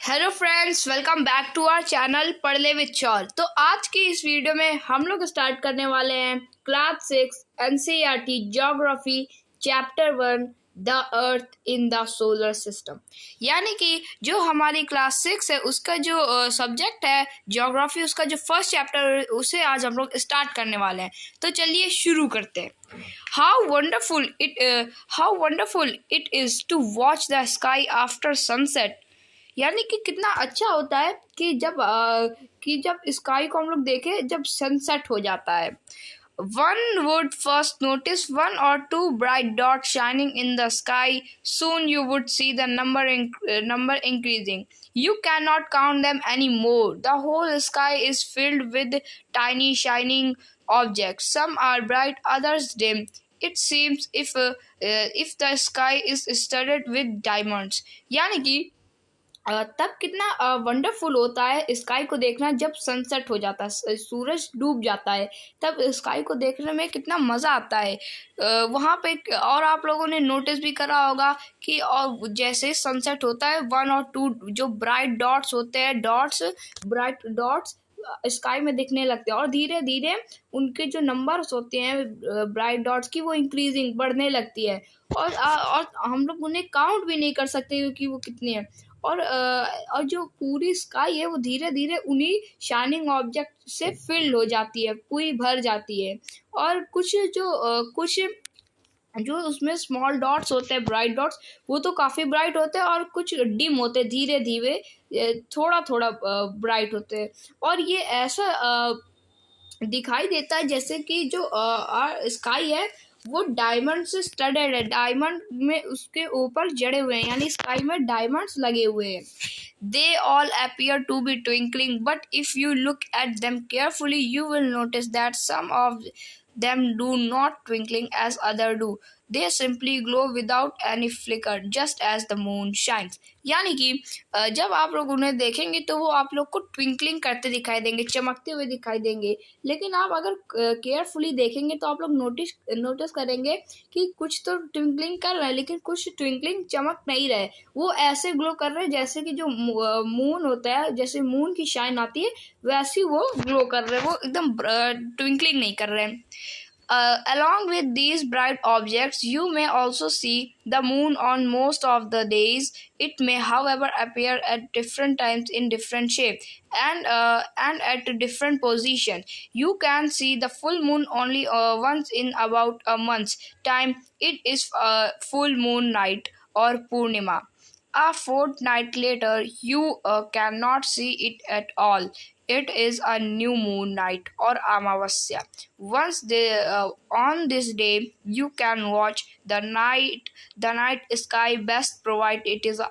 Hello friends, welcome back to our channel पढ़ ले with चौर। तो आज की इस वीडियो में हम लोग स्टार्ट करने वाले हैं class 6 NCERT geography chapter 1 the earth in the solar system. यानी कि जो हमारी क्लास 6 है उसका जो सब्जेक्ट है ज्योग्राफी, उसका जो फर्स्ट चैप्टर है उसे आज हम लोग स्टार्ट करने वाले हैं। तो चलिए शुरू करते हैं। How wonderful it is to watch the sky after sunset. यानी कि कितना अच्छा होता है कि जब स्काई को हम लोग देखें जब सनसेट हो जाता है। One would first notice one or two bright dots shining in the sky. Soon you would see the number increasing. You cannot count them anymore. The whole sky is filled with tiny shining objects. Some are bright, others dim. It seems if the sky is studded with diamonds. यानी कि तब कितना wonderful होता है sky को देखना जब sunset हो जाता है, सूरज डूब जाता है, तब स्काई को देखने में कितना मज़ा आता है। वहाँ पे और आप लोगों ने नोटिस भी करा होगा कि और जैसे सनसेट होता है 1 और 2 जो ब्राइट डॉट्स होते हैं, ब्राइट डॉट्स स्काई में दिखने लगते हैं और धीरे धीरे उनके जो नंबर्स होते हैं ब्राइट डॉट्स की वो इंक्रीजिंग बढ़ने लगती है और हम लोग उन्हें काउंट भी नहीं कर सकते कि वो कितने हैं। और जो पूरी स्काई है वो धीरे धीरे उन्हीं शाइनिंग ऑब्जेक्ट से फिल हो जाती है, पूरी भर जाती है। और कुछ जो उसमें स्मॉल डॉट्स होते हैं, ब्राइट डॉट्स, वो तो काफ़ी ब्राइट होते हैं और कुछ डिम होते हैं, धीरे धीरे थोड़ा थोड़ा ब्राइट होते हैं। और ये ऐसा दिखाई देता है जैसे कि जो स्काई है वो डायमंड से स्टडेड है, डायमंड में उसके ऊपर जड़े हुए हैं, यानी स्काई में डायमंड्स लगे हुए हैं। They all appear to be twinkling, but if you look at them carefully, you will notice that some of them do not twinkling as others do. They simply glow without any flicker, just as the moon shines. यानी कि जब आप लोग उन्हें देखेंगे तो वो आप लोग को ट्विंकलिंग करते दिखाई देंगे, चमकते हुए दिखाई देंगे। लेकिन आप अगर केयरफुली देखेंगे तो आप लोग नोटिस करेंगे कि कुछ तो ट्विंकलिंग कर रहे हैं लेकिन कुछ ट्विंकलिंग चमक नहीं रहे, वो ऐसे ग्लो कर रहे हैं जैसे कि जो मून होता है, जैसे मून की शाइन आती है वैसी वो ग्लो कर रहे हैं, वो एकदम ट्विंकलिंग नहीं कर रहे हैं। Along with these bright objects, you may also see the moon on most of the days. It may, however, appear at different times in different shape and at different position. You can see the full moon only once in about a month's time. It is full moon night or Purnima. A fortnight later, you cannot see it at all. It is a new moon night or Amavasya. On this day, you can watch the night sky best provide it is a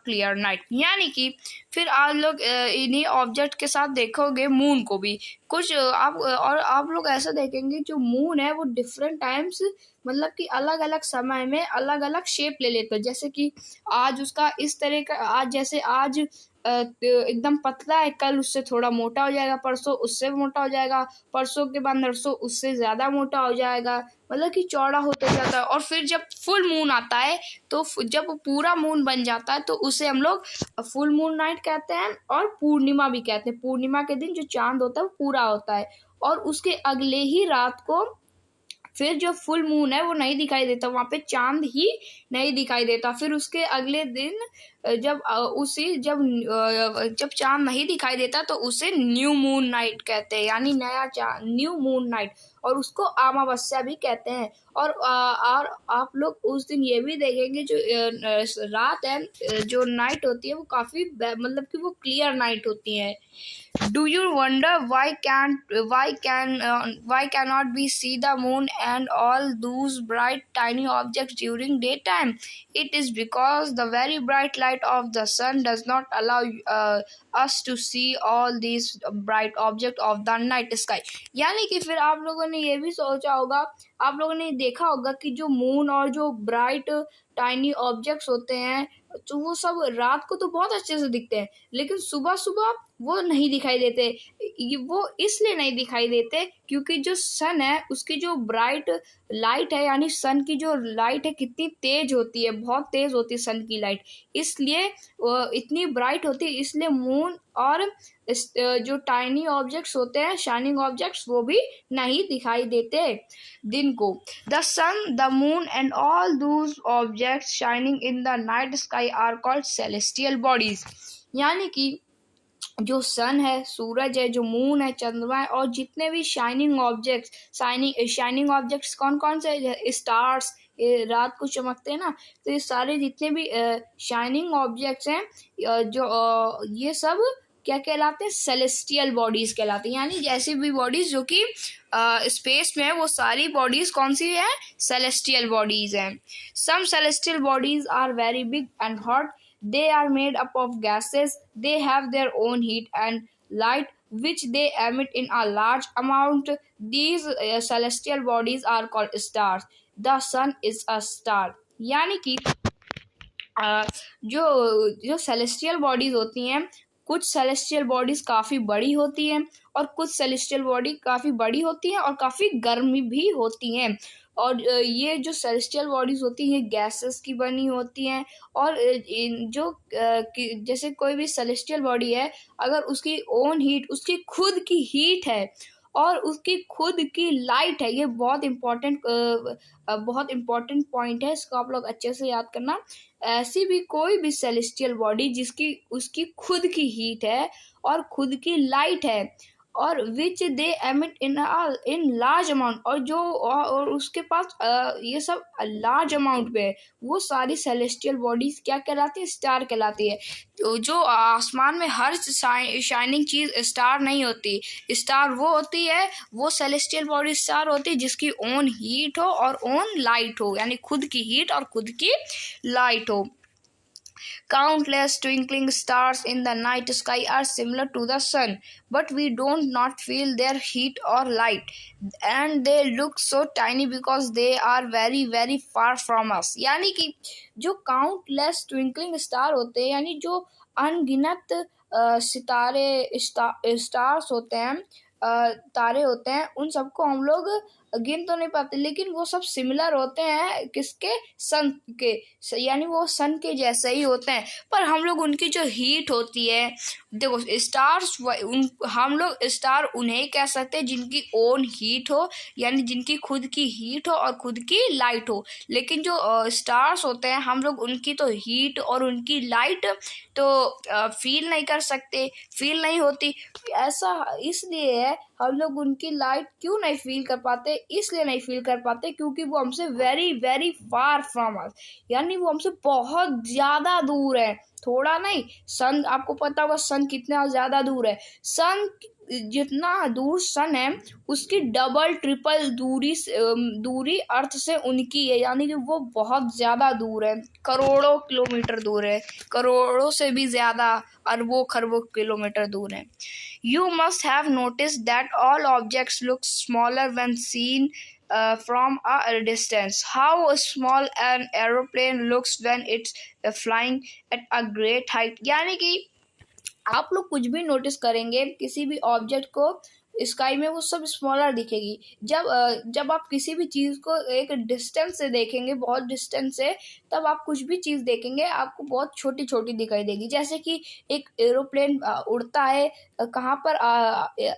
clear night. यानी कि फिर आप लोग इन्हीं object के साथ देखोगे moon को भी कुछ आप लोग ऐसा देखेंगे जो मून है वो डिफरेंट टाइम्स, मतलब कि अलग अलग समय में अलग अलग शेप ले लेते हैं। जैसे कि आज उसका इस तरह का, आज जैसे आज एकदम पतला है, कल उससे थोड़ा मोटा हो जाएगा, परसों उससे मोटा हो जाएगा, परसों के बाद नरसों उससे ज़्यादा मोटा हो जाएगा, मतलब कि चौड़ा होते जाता है। और फिर जब फुल मून आता है तो जब पूरा मून बन जाता है तो उसे हम लोग फुल मून नाइट कहते हैं और पूर्णिमा भी कहते हैं। पूर्णिमा के दिन जो चांद होता है वो पूरा होता है और उसके अगले ही रात को फिर जो फुल मून है वो नहीं दिखाई देता, वहाँ पे चांद ही नहीं दिखाई देता। फिर उसके अगले दिन जब चांद नहीं दिखाई देता तो उसे न्यू मून नाइट कहते हैं, यानी नया चांद, न्यू मून नाइट, और उसको अमावस्या भी कहते हैं। और आप लोग उस दिन ये भी देखेंगे जो रात है, जो नाइट होती है वो काफ़ी मतलब कि वो क्लियर नाइट होती है। Do you wonder why cannot we see the moon and all those bright tiny objects during daytime? It is because the very bright light of the sun does not allow us to see all these bright objects of the night sky. यानी कि फिर आप लोगों ने ये भी सोचा होगा, आप लोगों ने देखा होगा कि जो मून और जो ब्राइट टाइनी ऑब्जेक्ट्स होते हैं तो वो सब रात को तो बहुत अच्छे से दिखते हैं, लेकिन सुबह सुबह वो नहीं दिखाई देते। वो इसलिए नहीं दिखाई देते क्योंकि जो सन है उसकी जो ब्राइट लाइट है, यानी सन की जो लाइट है कितनी तेज होती है, बहुत तेज होती है सन की लाइट, इसलिए इतनी ब्राइट होती है, इसलिए मून और जो टाइनी ऑब्जेक्ट्स होते हैं, शाइनिंग ऑब्जेक्ट्स, वो भी नहीं दिखाई देते दिन को। The sun, the moon and all those objects shining in the night sky are called celestial bodies. यानी कि जो सन है, सूरज है, जो मून है, चंद्रमा है, और जितने भी शाइनिंग ऑब्जेक्ट्स, शाइनिंग ऑब्जेक्ट्स कौन कौन से? स्टार्स, रात को चमकते हैं ना, तो ये सारे जितने भी शाइनिंग ऑब्जेक्ट्स हैं, ये सब क्या कहलाते हैं? सेलेस्टियल बॉडीज कहलाते हैं। यानी जैसी भी बॉडीज जो कि स्पेस में है, वो सारी बॉडीज कौन सी है? सेलेस्टियल बॉडीज हैं। Some celestial bodies are very big and hot. They are made up of gases. They have their own heat and light, which they emit in a large amount. These celestial bodies are called stars. The sun is a star. यानी कि जो जो celestial bodies होती हैं, कुछ celestial bodies काफ़ी बड़ी होती हैं और कुछ सेलेस्टियल बॉडी काफ़ी बड़ी होती हैं और काफ़ी गर्म भी होती हैं। और ये जो सेलेस्टियल बॉडीज होती हैं गैसेस की बनी होती हैं। और जैसे कोई भी सेलेस्टियल बॉडी है, अगर उसकी ओन हीट, उसकी खुद की हीट है और उसकी खुद की लाइट है, ये बहुत इम्पोर्टेंट पॉइंट है, इसको आप लोग अच्छे से याद करना। ऐसी भी कोई भी सेलेस्टियल बॉडी जिसकी उसकी खुद की हीट है और खुद की लाइट है, और which they emit in large amount, और उसके पास ये सब लार्ज अमाउंट पे है, वो सारी सेलेस्टियल बॉडीज क्या कहलाती है? स्टार कहलाती है। तो जो आसमान में हर शाइनिंग चीज स्टार नहीं होती। स्टार वो होती है, वो सेलेस्टियल बॉडी स्टार होती है जिसकी ओन हीट हो और ओन लाइट हो, यानी खुद की हीट और खुद की लाइट हो। Countless twinkling stars in the night sky are similar to the sun, but we don't not feel their heat or light, and they look so tiny because they are very very far from us. यानी कि जो countless twinkling star होते हैं, यानी जो अनगिनत सितारे, stars होते हैं, तारे होते हैं, उन सबको हम लोग गिन तो नहीं पाते, लेकिन वो सब सिमिलर होते हैं किसके? सन के, यानी वो सन के जैसे ही होते हैं। पर हम लोग उनकी जो हीट होती है, देखो स्टार्स, हम लोग स्टार उन्हें कह सकते हैं जिनकी ओन हीट हो, यानी जिनकी खुद की हीट हो और खुद की लाइट हो। लेकिन जो स्टार्स होते हैं, हम लोग उनकी तो हीट और उनकी लाइट तो फील नहीं कर सकते, फील नहीं होती। ऐसा इसलिए है, हम लोग उनकी लाइट क्यों नहीं फील कर पाते? इसलिए नहीं फील कर पाते क्योंकि वो हमसे very very far from us, यानी वो हमसे बहुत ज़्यादा दूर है, थोड़ा नहीं। सन, आपको पता होगा सन कितना ज़्यादा दूर है। सन जितना दूर सन है, उसकी डबल ट्रिपल दूरी अर्थ से उनकी है, यानी कि वो बहुत ज़्यादा दूर है, करोड़ों किलोमीटर दूर है, करोड़ों से भी ज़्यादा, अरबों खरबों किलोमीटर दूर है। You must have noticed that all objects look smaller when seen from a distance. How small an aeroplane looks when it's flying at a great height. यानी कि आप लोग कुछ भी नोटिस करेंगे, किसी भी ऑब्जेक्ट को स्काई में, वो सब स्मॉलर दिखेगी। जब आप किसी भी चीज़ को एक डिस्टेंस से देखेंगे, बहुत डिस्टेंस से, तब आप कुछ भी चीज़ देखेंगे आपको बहुत छोटी छोटी दिखाई देगी। जैसे कि एक एरोप्लेन उड़ता है, कहाँ पर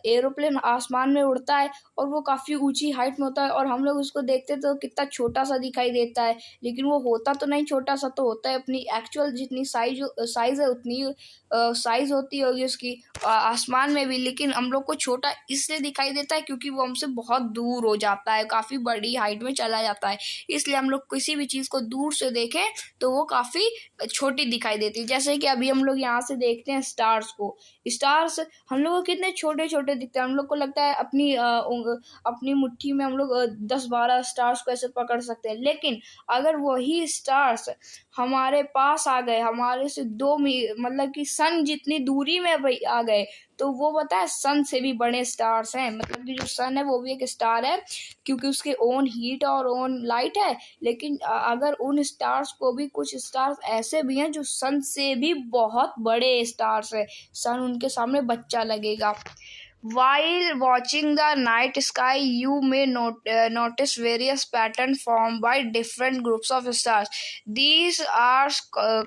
एरोप्लेन आसमान में उड़ता है और वो काफ़ी ऊंची हाइट में होता है, और हम लोग उसको देखते तो कितना छोटा सा दिखाई देता है, लेकिन वो होता तो नहीं छोटा सा, तो होता है अपनी एक्चुअल जितनी साइज है उतनी साइज होती होगी उसकी आसमान में भी, लेकिन हम लोग को छोटा इसलिए दिखाई देता है क्योंकि वो हमसे बहुत दूर हो जाता है, काफ़ी बड़ी हाइट में चला जाता है। इसलिए हम लोग किसी भी चीज़ को दूर से देखें तो वो काफ़ी छोटी दिखाई देती है। जैसे कि अभी हम लोग यहाँ से देखते हैं स्टार्स को, स्टार्स हम लोग को कितने छोटे छोटे दिखते हैं, हम लोग को लगता है अपनी मुट्ठी में हम लोग 10-12 स्टार्स को ऐसे पकड़ सकते हैं। लेकिन अगर वही स्टार्स हमारे पास आ गए, हमारे से मतलब कि सन जितनी दूरी में भाई आ गए। तो वो पता है सन से भी बड़े स्टार्स हैं, मतलब कि जो सन है वो भी एक स्टार है, क्योंकि उसके ओन हीट और ओन लाइट है। लेकिन अगर उन स्टार्स को भी, कुछ स्टार्स ऐसे भी हैं जो सन से भी बहुत बड़े स्टार्स है, सन उनके सामने बच्चा लगेगा। While watching the night sky, you may notice various patterns formed by different groups of stars. These are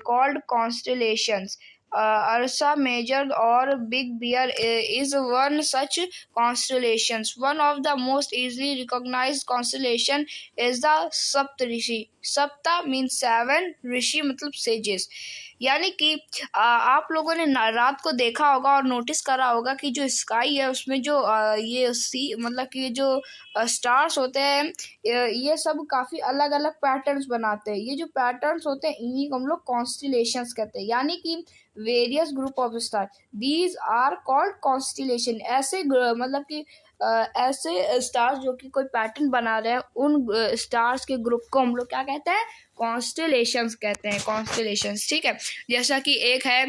called constellations. Ursa Major or Big Bear is one such constellation. One of the most easily recognized constellation is the Saptarishi. Sapta means seven, Rishi मतलब sages. यानी कि आप लोगों ने रात को देखा होगा और नोटिस करा होगा कि जो स्काई है उसमें जो ये सी मतलब कि जो स्टार्स होते हैं, ये सब काफ़ी अलग अलग पैटर्न्स बनाते हैं। ये जो पैटर्न्स होते हैं इन्हीं को हम लोग कॉन्स्टिलेशंस कहते हैं, यानी कि various group of star, these are called constellation. ऐसे मतलब कि ऐसे स्टार्स जो कि कोई पैटर्न बना रहे हैं, उन स्टार्स के ग्रुप को हम लोग क्या कहते हैं, कॉन्स्टेलेशंस कहते हैं, कॉन्स्टेलेशंस। ठीक है, जैसा कि एक है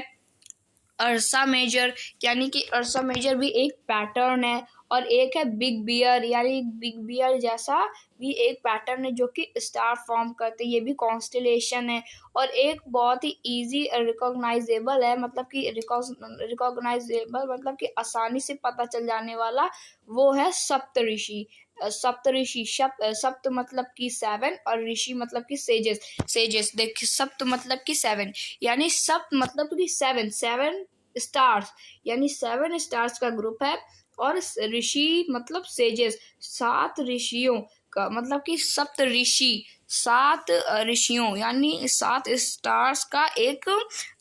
अर्सा मेजर, यानी कि अर्सा मेजर भी एक पैटर्न है, और एक है बिग बियर, यानी बिग बियर जैसा भी एक पैटर्न है जो कि स्टार फॉर्म करते हैं, ये भी कॉन्स्टेलेशन है। और एक बहुत ही इजी रिकॉग्नाइजेबल है, मतलब कि रिकॉग्नाइजेबल मतलब कि आसानी से पता चल जाने वाला, वो है सप्तऋषि। सप्तऋषि सप्त मतलब कि सेवन, और ऋषि मतलब कि सेजेस। सेजेस देखिए, सप्त मतलब कि सेवन, यानी सप्त मतलब कि सेवन, सेवन स्टार्स, यानी सेवन स्टार्स का ग्रुप है। और ऋषि मतलब सेजेस, सात ऋषियों का मतलब कि सप्त ऋषि, सात ऋषियों यानी सात स्टार्स का एक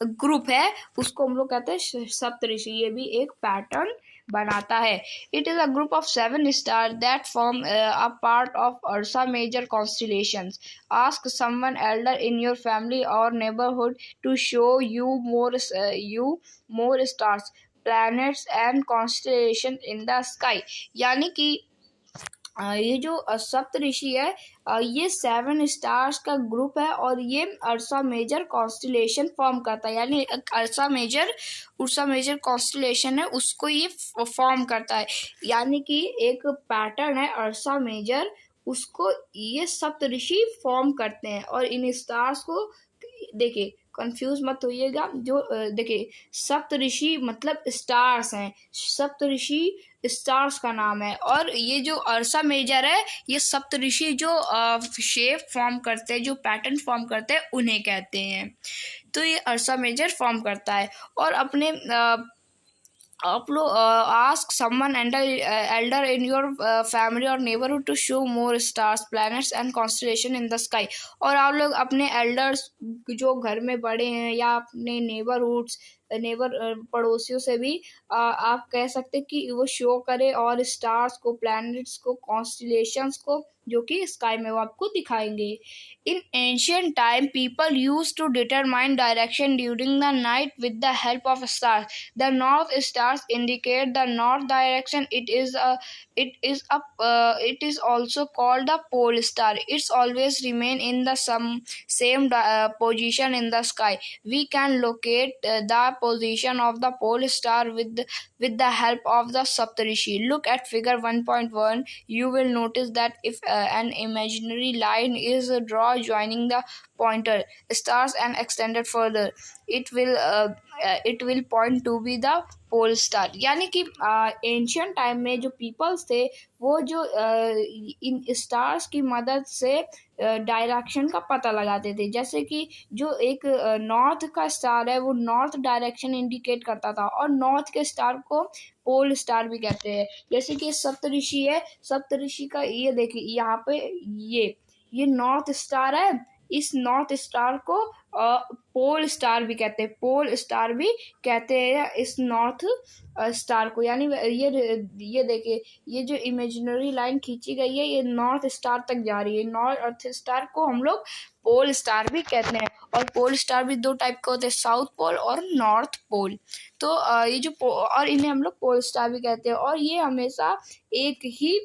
ग्रुप है, उसको हम लोग कहते हैं सप्त ऋषि। ये भी एक पैटर्न बनाता है। It is a group of seven star that form a part of Ursa Major constellations. Ask someone elder in your family और neighbourhood to show you more stars, planets and constellation in the sky. यानी कि ये जो सप्तऋषि है, ये seven stars का group है, और ये अर्सा मेजर कॉन्स्टिलेशन फॉर्म करता है, यानी अर्सा मेजर कॉन्स्टिलेशन है उसको ये फॉर्म करता है। यानी कि एक पैटर्न है अर्सा मेजर, उसको ये सप्तऋषि फॉर्म करते हैं। और इन स्टार्स को देखिए, कंफ्यूज मत होइएगा, जो देखिए सप्तऋषि मतलब स्टार्स हैं, सप्तऋषि स्टार्स का नाम है। और ये जो अर्सा मेजर है, ये सप्तऋषि जो शेप फॉर्म करते हैं, जो पैटर्न फॉर्म करते हैं, उन्हें कहते हैं। तो ये अर्सा मेजर फॉर्म करता है। और अपने आप लोग ask someone elder in your family और neighbourhood to show more stars, planets and constellation in the sky. और आप लोग अपने एल्डर्स जो घर में बड़े हैं, या अपने पड़ोसियों से भी आप कह सकते कि वो शो करे, और स्टार्स को, प्लैनेट्स को, कॉन्स्टलेशंस को, जो कि स्काई में वो आपको दिखाएंगे। In ancient time, people used to determine direction during the night with the help of stars. The north stars indicate the north direction. It is also called the pole star. It's always remain in the same position in the sky. We can locate the position of the pole star with the help of the Saptarishi. Look at figure 1.1. You will notice that if an imaginary line is drawn joining the pointer stars and extended further, it will point to be the pole star. यानी कि ancient time में जो peoples थे, वो जो इन stars की मदद से डायरेक्शन का पता लगाते थे। जैसे कि जो एक नॉर्थ का स्टार है, वो नॉर्थ डायरेक्शन इंडिकेट करता था, और नॉर्थ के स्टार को पोल स्टार भी कहते हैं। जैसे कि सप्तऋषि है, सप्तऋषि का ये देखिए यहाँ पे ये नॉर्थ स्टार है, इस नॉर्थ स्टार को पोल स्टार भी कहते हैं, पोल स्टार भी कहते हैं इस नॉर्थ स्टार को। यानी ये देखिए, ये जो इमेजिनरी लाइन खींची गई है, ये नॉर्थ स्टार तक जा रही है। नॉर्थ स्टार को हम लोग पोल स्टार भी कहते हैं। और पोल स्टार भी दो टाइप के होते हैं, साउथ पोल और नॉर्थ पोल। तो ये जो और इन्हें हम लोग पोल स्टार भी कहते हैं। और ये हमेशा एक ही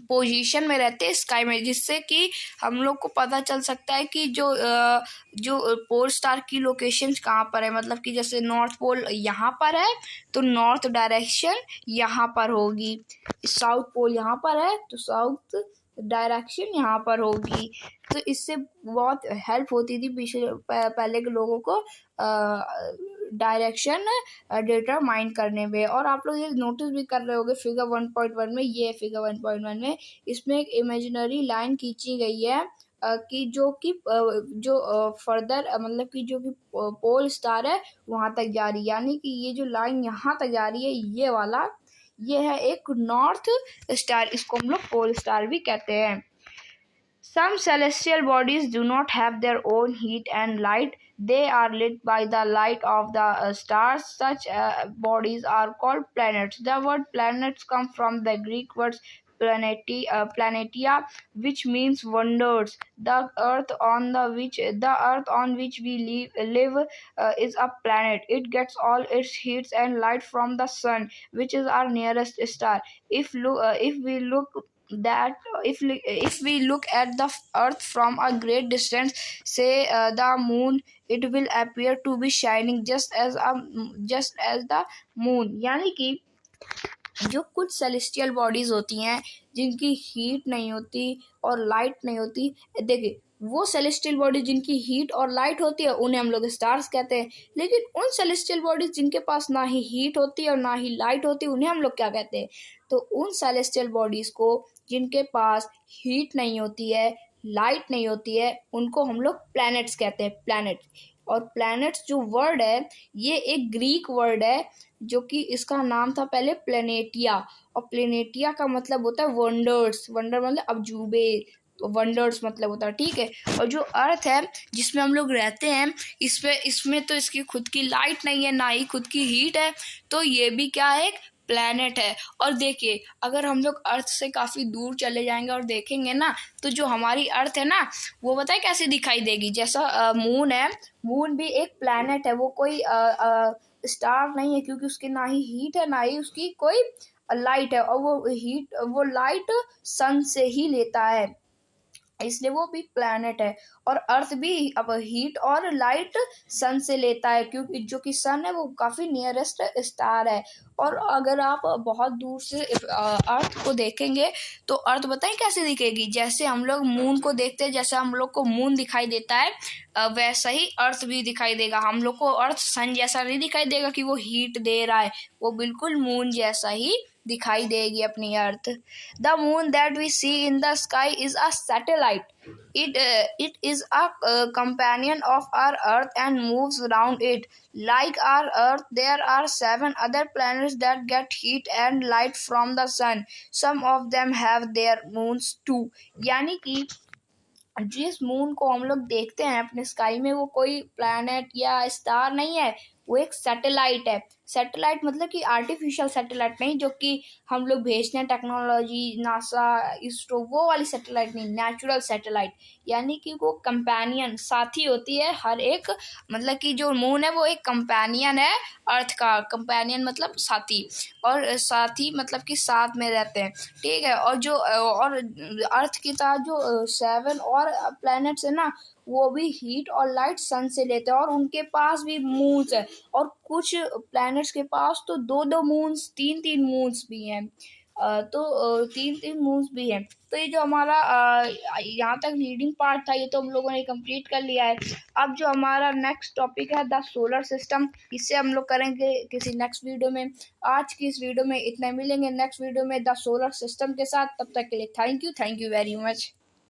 पोजीशन में रहते हैं स्काई में, जिससे कि हम लोग को पता चल सकता है कि जो पोल स्टार की लोकेशन कहाँ पर है। मतलब कि जैसे नॉर्थ पोल यहाँ पर है तो नॉर्थ डायरेक्शन यहाँ पर होगी, साउथ पोल यहाँ पर है तो साउथ डायरेक्शन यहाँ पर होगी। तो इससे बहुत हेल्प होती थी पहले के लोगों को डायरेक्शन डिटरमाइन करने में। और आप लोग ये नोटिस भी कर रहे होंगे फिगर 1.1 में, ये फिगर 1.1 में इसमें एक इमेजिनरी लाइन खींची गई है कि जो फर्दर मतलब कि जो कि पोल स्टार है वहाँ तक जा रही है। यानी कि ये जो लाइन यहाँ तक जा रही है ये वाला, ये है एक नॉर्थ स्टार, इसको हम लोग पोल स्टार भी कहते हैं। Some celestial bodies do not have their own heat and light. They are lit by the light of the stars. Such bodies are called planets. The word planets comes from the Greek words planetia, which means wonders. The earth on which we live is a planet. It gets all its heat and light from the sun, which is our nearest star. If we look at the earth from a great distance, say the moon, it will appear to be shining just as the moon। यानी कि जो कुछ celestial bodies होती हैं जिनकी heat नहीं होती और लाइट नहीं होती, देखिए वो सेलेस्टियल बॉडी जिनकी हीट और लाइट होती है उन्हें हम लोग स्टार्स कहते हैं। लेकिन उन सेलेस्टियल बॉडीज जिनके पास ना ही हीट होती है और ना ही लाइट होती है उन्हें हम लोग क्या कहते हैं? तो उन सेलेस्टियल बॉडीज को जिनके पास हीट नहीं होती है, लाइट नहीं होती है, उनको हम लोग प्लैनेट्स कहते हैं, प्लैनेट। और प्लैनेट्स जो वर्ड है ये एक ग्रीक वर्ड है जो कि इसका नाम था पहले प्लेनेटिया, और प्लेनेटिया का मतलब होता है वंडर्स। वंडर मतलब अजूबे, तो वंडर्स मतलब होता है, ठीक है। और जो अर्थ है जिसमें हम लोग रहते हैं इसमें तो इसकी खुद की लाइट नहीं है, ना ही खुद की हीट है, तो ये भी क्या है? एक प्लैनेट है। और देखिए अगर हम लोग अर्थ से काफ़ी दूर चले जाएंगे और देखेंगे ना तो जो हमारी अर्थ है ना वो बताए कैसे दिखाई देगी? जैसा मून है, मून भी एक प्लैनेट है, वो कोई स्टार नहीं है, क्योंकि उसकी ना ही हीट है ना ही उसकी कोई लाइट है, और वो लाइट सन से ही लेता है, इसलिए वो भी प्लैनेट है। और अर्थ भी अब हीट और लाइट सन से लेता है, क्योंकि जो कि सन है वो काफ़ी नियरेस्ट स्टार है। और अगर आप बहुत दूर से अर्थ को देखेंगे तो अर्थ बताएं कैसे दिखेगी? जैसे हम लोग मून को देखते हैं, जैसे हम लोग को मून दिखाई देता है वैसा ही अर्थ भी दिखाई देगा। हम लोग को अर्थ सन जैसा नहीं दिखाई देगा कि वो हीट दे रहा है, वो बिल्कुल मून जैसा ही दिखाई देगी अपनी earth. The moon that we see in the sky is a satellite. It is a companion of our Earth and moves around it. Like our Earth, there are 7 other planets that get heat and light from the sun. Some of them have their moons too. यानी कि जिस moon को हम लोग देखते हैं अपने sky में वो कोई प्लैनेट या स्टार नहीं है, वो एक सैटेलाइट है। सैटेलाइट मतलब कि आर्टिफिशियल सैटेलाइट नहीं, जो कि हम लोग भेजते हैं टेक्नोलॉजी, नासा, इसरो, वो वाली सैटेलाइट नहीं, नेचुरल सैटेलाइट। यानी कि वो कंपेनियन, साथी होती है हर एक, मतलब कि जो मून है वो एक कंपेनियन है अर्थ का। कंपेनियन मतलब साथी, और साथी मतलब कि साथ में रहते हैं, ठीक है। और अर्थ की तरह जो 7 और प्लैनेट्स है ना वो भी हीट और लाइट सन से लेते हैं, और उनके पास भी मून्स है। और कुछ प्लैनेट्स के पास तो 2-2 मून्स, 3-3 मून्स भी हैं। तो 3-3 मून्स भी हैं। तो ये जो हमारा यहाँ तक रीडिंग पार्ट था ये तो हम लोगों ने कंप्लीट कर लिया है। अब जो हमारा नेक्स्ट टॉपिक है द सोलर सिस्टम, इससे हम लोग करेंगे किसी नेक्स्ट वीडियो में। आज की इस वीडियो में इतना, मिलेंगे नेक्स्ट वीडियो में द सोलर सिस्टम के साथ। तब तक के लिए थैंक यू वेरी मच।